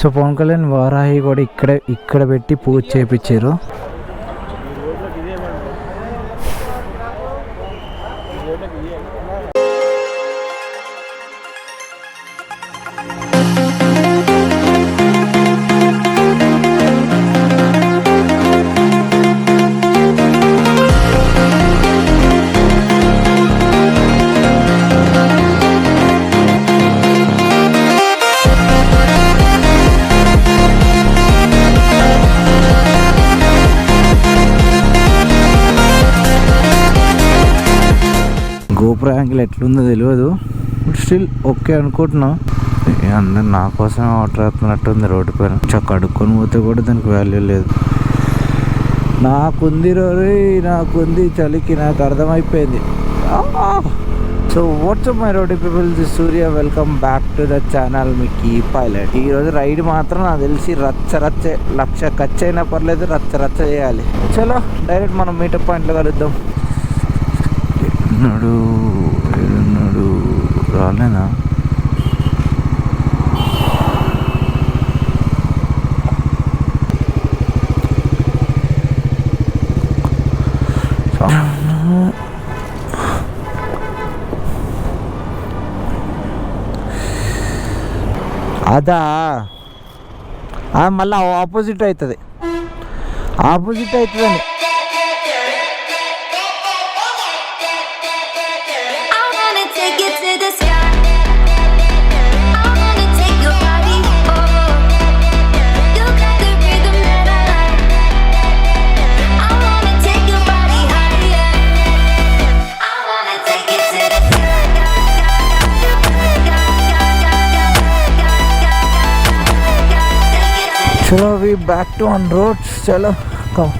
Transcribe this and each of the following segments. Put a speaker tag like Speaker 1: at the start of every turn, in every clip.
Speaker 1: So Pawan Kalyan Varahi కూడా ఇక్కడ పెట్టి పూజ చేయించారు. గోపుర యాంగిల్ ఎట్లుందో తెలియదు, బట్ స్టిల్ ఓకే అనుకుంటున్నా. అందరు నా కోసమే ఆర్డర్ అవుతున్నట్టుంది. రోడ్డు పైన కడుక్కొని పోతే కూడా దానికి వాల్యూ లేదు. నాకుంది నాకుంది చలికి నాకు అర్థమైపోయింది. So WhatsApp my road people, this Surya, welcome back to the channel Mickey pilot. ఈరోజు రైడ్ మాత్రం నాకు తెలిసి రచ్చ లక్ష ఖర్చు అయినా పర్లేదు, రచ్చ చేయాలి. చలో డైరెక్ట్ మనం మీటప్ పాయింట్లో కలుద్దాం. ఏడున్నాడు రాలేనా? అదా మళ్ళీ ఆపోజిట్ అవుతుందని चलो we back to on roads. चलो come.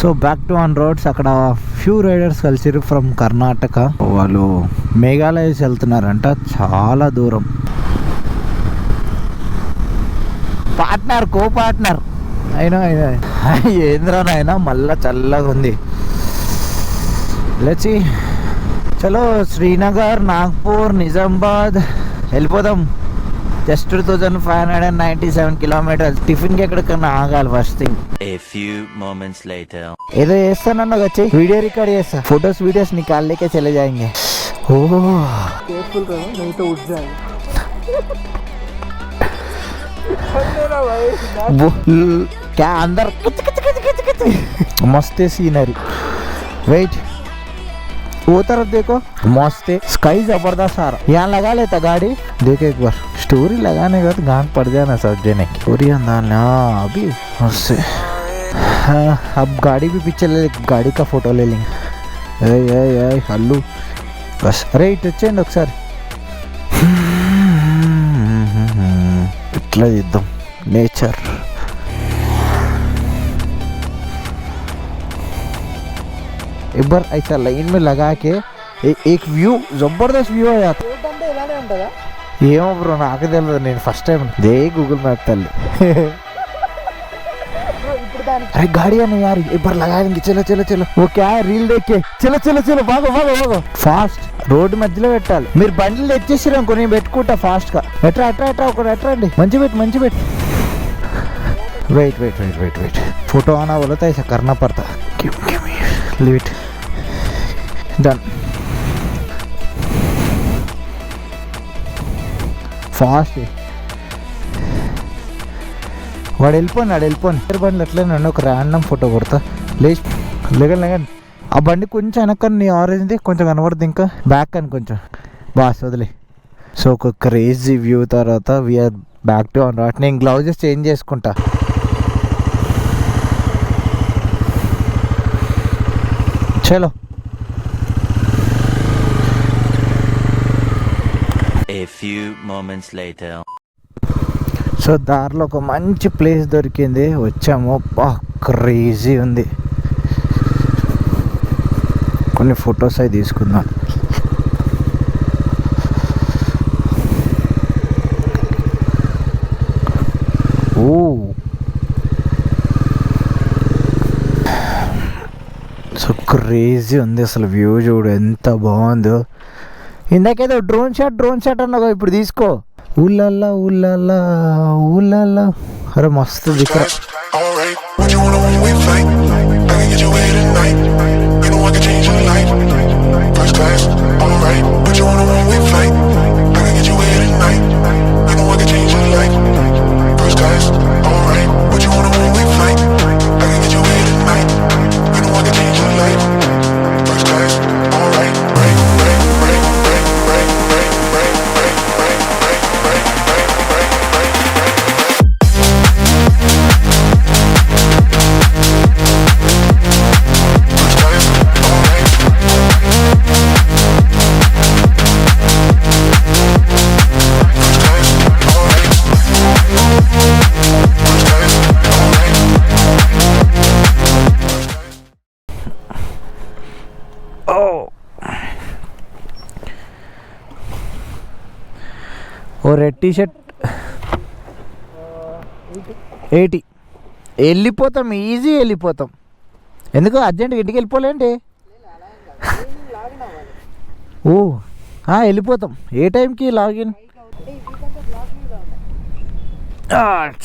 Speaker 1: So back to on roads. అక్కడ ఫ్యూ రైడర్స్ కలిసిరు ఫ్రమ్ కర్ణాటక. వాళ్ళు మేఘాలయ వెళ్తున్నారంట, చాలా దూరం. కో పార్ట్నర్ అయినా ఏంద్రానైనా మళ్ళా చల్లగా ఉంది. లేచి చలో శ్రీనగర్, నాగ్పూర్, నిజామాబాద్ వెళ్ళిపోదాం. Just 2597 kilometres. టిఫిన్కి ఎక్కడికన్నా ఆగాలి ఫస్ట్ థింగ్. ఏదో చేస్తానన్నా వచ్చి వీడియో రికార్డ్ చేస్తా, ఫొటోస్ వీడియోస్ నికాల్లేకే చలే జాయింగే. क्या अंदर मस्त है सीनरी. वेट वो तरफ देखो, मस्त है. स्काई जबरदस्त आ रहा. यहाँ लगा लेता गाड़ी. देखो एक बार स्टोरी लगाने का तो गांठ पड़ जाना सब जने की. स्टोरी अंदर अभी उससे. हाँ अब गाड़ी भी पीछे ले, गाड़ी का फोटो ले लेंगे. हल्लू बस. अरे इट వచ్చేయండి ఒకసారి. इतना एकदम नेचर. एक बार ऐसा लाइन में लगा के एक व्यू, जबरदस्त व्यू है यार. ఏమో బ్రో నాకు తెలియదు, నేను first time they Google map తల్లి. अरे गाड़ियां नहीं यार, एक बार लगा देंगे. चलो चलो चलो. वो क्या है, रील देख के चलो चलो चलो. भागो भागो भागो ఫాస్ట్. రోడ్డు మధ్యలో పెట్టాలి. మీరు బండిలు తెచ్చేసారు అనుకో, నేను పెట్టుకుంటా ఫాస్ట్ గా. ఎట్రా ఎట్రా ఎట్రా ఒకటి ఎట్రా అండి. మంచి పెట్టి. वेट फोटो आना बोला था, ऐसा करना पड़ता. Leave it. डन. ఫాస్ట్. వాడు వెళ్ళిపోయి బండి అట్లే నన్ను ఒక ర్యాండమ్ ఫోటో కొడతా. లేగండి. ఆ బండి కొంచెం వెనకని ఆరెంజ్ది కొంచెం కనబడుతుంది, ఇంకా బ్యాక్ అని కొంచెం బాస్ వదిలే. సో ఒక క్రేజీ వ్యూ తర్వాత we're back to on road. నేను గ్లౌజెస్ చేంజ్ చేసుకుంటా. చలో.
Speaker 2: A few moments later.
Speaker 1: So దారిలో ఒక మంచి ప్లేస్ దొరికింది, వచ్చాము. క్రేజీ ఉంది. కొన్ని ఫొటోస్ అవి తీసుకుందాం. ఓ సో క్రేజీ ఉంది అసలు. వ్యూ చూడు ఎంత బాగుందో. ఇందాకేదో డ్రోన్ షాట్ అన్నావు, ఇప్పుడు తీసుకో. ఊళ్ళల్లా ఊళ్ళల్లా ఊళ్ళల్లా. అరే మస్తు దిక్కురా. ఓ రెడ్ టీషర్ట్ 80 వెళ్ళిపోతాం, ఈజీ వెళ్ళిపోతాం. ఎందుకు అర్జెంట్గా ఇంటికి వెళ్ళిపోలేంటి? ఓ వెళ్ళిపోతాం. ఏ టైంకి లాగిన్?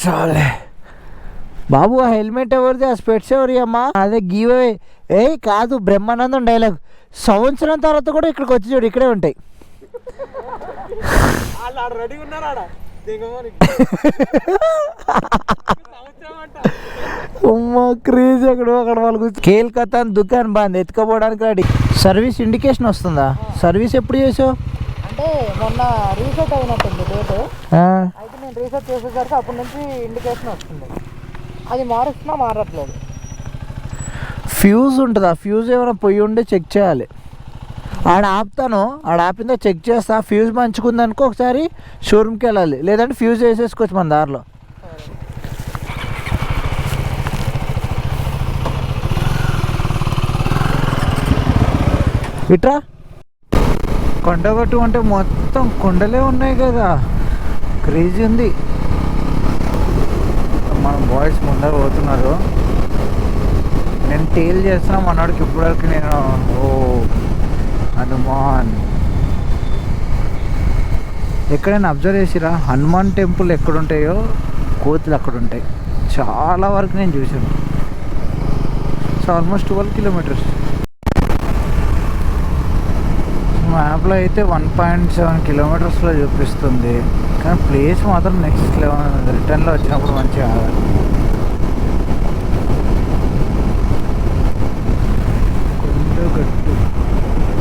Speaker 1: చాలే బాబు. ఆ హెల్మెట్ ఎవరిది? ఆ స్పెట్స్ ఎవరి అమ్మా? అదే గివ్ అవే. కాదు, బ్రహ్మానందం డైలాగ్. సంవత్సరం తర్వాత కూడా ఇక్కడికి వచ్చి చూడు, ఇక్కడే ఉంటాయి. క్రేజ్ అక్కడ వాళ్ళు కేల్కతా దుకాన్ బాగుంది, ఎత్తుకోపోవడానికి రెడీ. సర్వీస్ ఇండికేషన్ వస్తుందా? సర్వీస్ ఎప్పుడు చేసావు?
Speaker 3: అంటే మొన్న రీసెట్ అయినట్టుంది డేట్. అయితే నేను రీసెట్ చేసేసరికి అప్పటి నుంచి ఇండికేషన్ వస్తుంది. అది మారుస్తున్నా మారట్లేదు.
Speaker 1: ఫ్యూజ్ ఉంటుందా? ఫ్యూజ్ ఏమైనా పొయ్యి ఉండి చెక్ చేయాలి. ఆడ ఆపుతాను, ఆడ ఆపిందో చెక్ చేస్తా. ఫ్యూజ్ మంచుకుందనుకో ఒకసారి షోరూమ్కి వెళ్ళాలి, లేదంటే ఫ్యూజ్ వేసేసుకోవచ్చు మన దారిలో. ఇట్రా. కొండగట్టు అంటే మొత్తం కొండలే ఉన్నాయి కదా, క్రేజీ ఉంది. మన బాయ్స్ ముందర పోతున్నారు, నేను టేల్ చేస్తున్నా. మనవాడికి ఇప్పటివరకు నేను హనుమాన్ ఎక్కడైనా అబ్జర్వ్ చేసిరా? హనుమాన్ టెంపుల్ ఎక్కడుంటాయో కోతులు అక్కడ ఉంటాయి. చాలా వరకు నేను చూసాను. So almost 12 kilometres. మ్యాప్లో అయితే 1.7 కిలోమీటర్స్లో చూపిస్తుంది, కానీ ప్లేస్ మాత్రం నెక్స్ట్ లెవెల్ ఉంది. రిటర్న్లో వచ్చినప్పుడు మంచిగా కొండగట్టు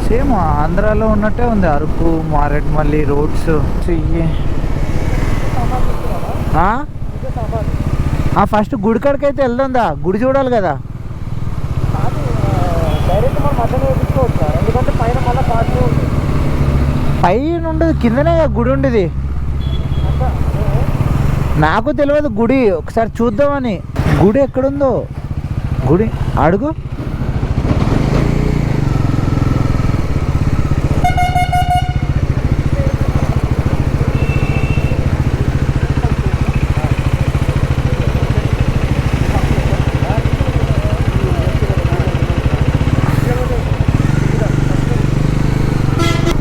Speaker 1: సేమ్ ఆంధ్రాలో ఉన్నట్టే ఉంది. అరకు, మారేడుమల్లి రోడ్స్. ఫస్ట్ గుడి కాడికి అయితే వెళ్దా? గుడి చూడాలి కదా. పైన ఉండదు, కిందనే గుడి ఉండేది. నాకు తెలియదు గుడి, ఒకసారి చూద్దామని. గుడి ఎక్కడుందో గుడి అడుగు.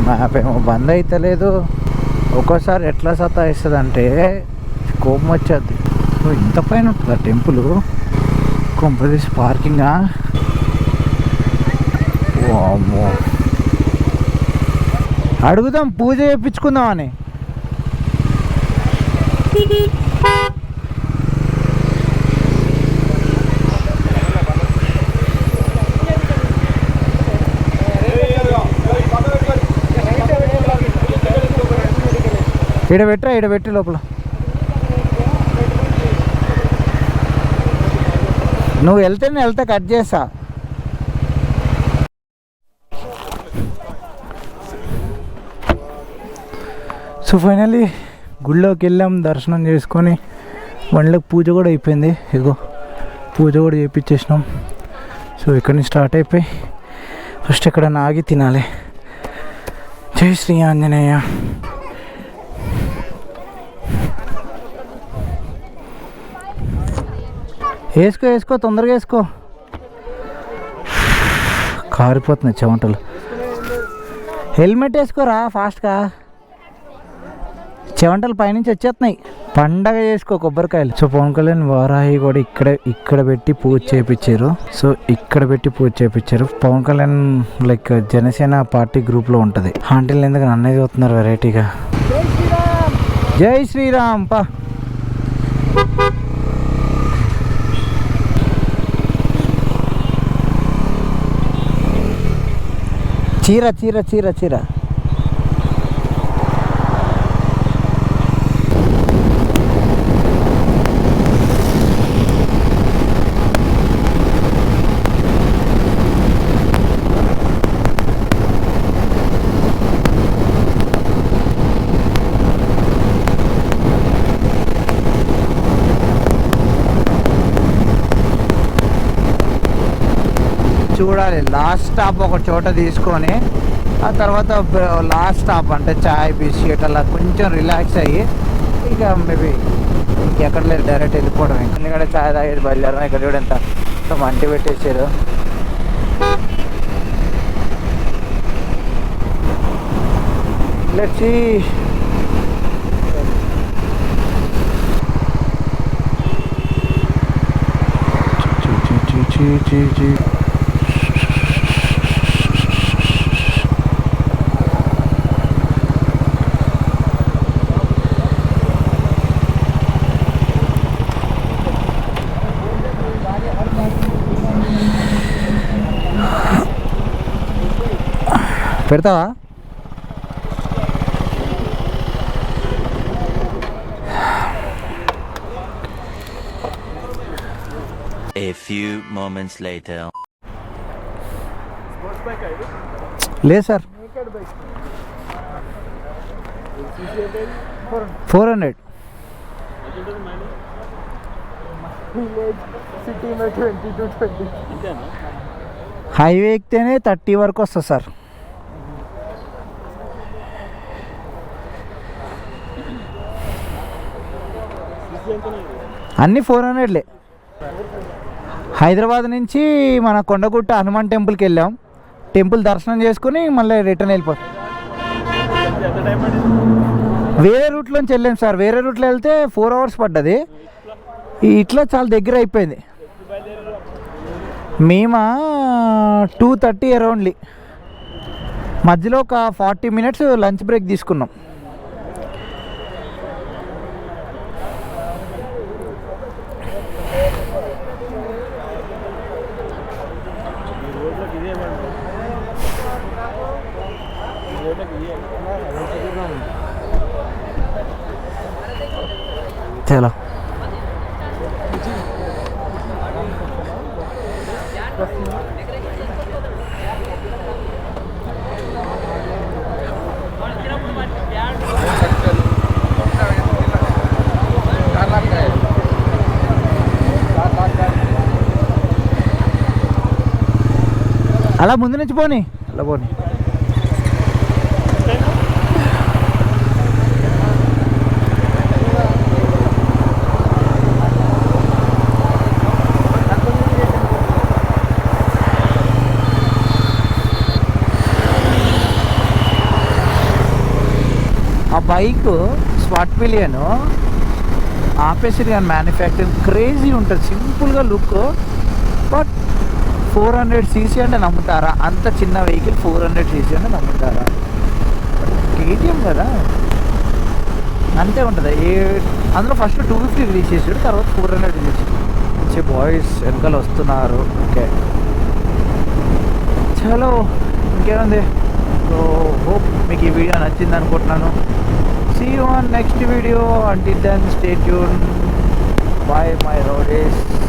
Speaker 1: మ్యాప్ ఏమో బంద్ అవుతలేదు. ఒక్కోసారి ఎట్లా సతాయిస్తుంది అంటే కోపం వచ్చేది. ఇంత పైన ఉంటుందా టెంపుల్? కొంపదీసి పార్కింగా? అమ్మో, అడుగుదాం, పూజ చేయించుకుందామని. ఈడ పెట్టి లోపల. నువ్వు వెళ్తే కట్ చేస్తా. సో ఫైనల్లీ గుళ్ళోకి వెళ్ళాం, దర్శనం చేసుకొని బండ్లకు పూజ కూడా అయిపోయింది. ఇగో పూజ కూడా చేయించేసినాం. సో ఇక్కడి నుంచి స్టార్ట్ అయిపోయి ఫస్ట్ ఇక్కడ ఆగి తినాలి. జై శ్రీ ఆంజనేయ. వేసుకో వేసుకో, తొందరగా వేసుకో. కారిపోతున్నాయి చెమటలు. హెల్మెట్ వేసుకోరా ఫాస్ట్గా, చెమటలు పైనుంచి వచ్చేస్తున్నాయి. పండగ చేసుకో కొబ్బరికాయలు. సో పవన్ కళ్యాణ్ వారాహి కూడా ఇక్కడ పెట్టి పూజ చేయించారు. సో ఇక్కడ పెట్టి పూజ చేయించారు. పవన్ కళ్యాణ్ లైక్ జనసేన పార్టీ గ్రూప్లో ఉంటుంది. ఆంటీలు ఎందుకు నన్నే చూస్తున్నారు వెరైటీగా. జై శ్రీరామ్ పా. చీర చీర చీర చీర. చూడాలి లాస్ట్ స్టాప్ ఒక చోట తీసుకొని ఆ తర్వాత లాస్ట్ స్టాప్ అంటే చాయ్ బిస్కెట్ అలా కొంచెం రిలాక్స్ అయ్యి ఇక మేబీ ఇంకెక్కడ లేదు డైరెక్ట్ వెళ్ళిపోవడం. ఎందుకంటే చాయ్ తాగేది బయలుదేరడం. ఇక్కడ కూడా ఎంత మంటి పెట్టేసారు. Let's see. పెడతావా?
Speaker 2: A few moments later.
Speaker 1: లేదు సార్, 400. హైవే ఎక్కితేనే 30 వరకు వస్తుంది సార్. అన్నీ 400లే. హైదరాబాద్ నుంచి మన కొండగుట్ట హనుమాన్ టెంపుల్కి వెళ్ళాం. టెంపుల్ దర్శనం చేసుకుని మళ్ళీ రిటర్న్ వెళ్ళిపోతాం. వేరే రూట్లోంచి వెళ్ళాం సార్. వేరే రూట్లో వెళ్తే 4 hours పడ్డది. ఇట్లా చాలా దగ్గర అయిపోయింది. మేము 2:30 అరౌండ్లీ. మధ్యలో ఒక 40 minutes లంచ్ బ్రేక్ తీసుకున్నాం. చలో అలా ముందు నుంచి పోనీ, అలా పోనీ. ఆ బైక్ స్పాట్ పిలియన్ ఆపేసిడ్ కానీ మ్యానుఫ్యాక్చరింగ్ క్రేజీ ఉంటుంది. సింపుల్గా లుక్, బట్ 400cc అంటే నమ్ముతారా? అంత చిన్న వెహికల్ 400cc అంటే నమ్ముతారా? కేటీఎం కదా, అంతే ఉంటుంది. అందులో ఫస్ట్ 250 రిలీజ్ చేసాడు, తర్వాత 400 రిలీజ్ చేసి బాయ్స్ వెనకాల వస్తున్నారు. ఓకే చలో ఇంకేముంది. సో హోప్ మీకు ఈ వీడియో నచ్చింది అనుకుంటున్నాను. See you on next video. Until then, stay tuned. Bye, my roadies.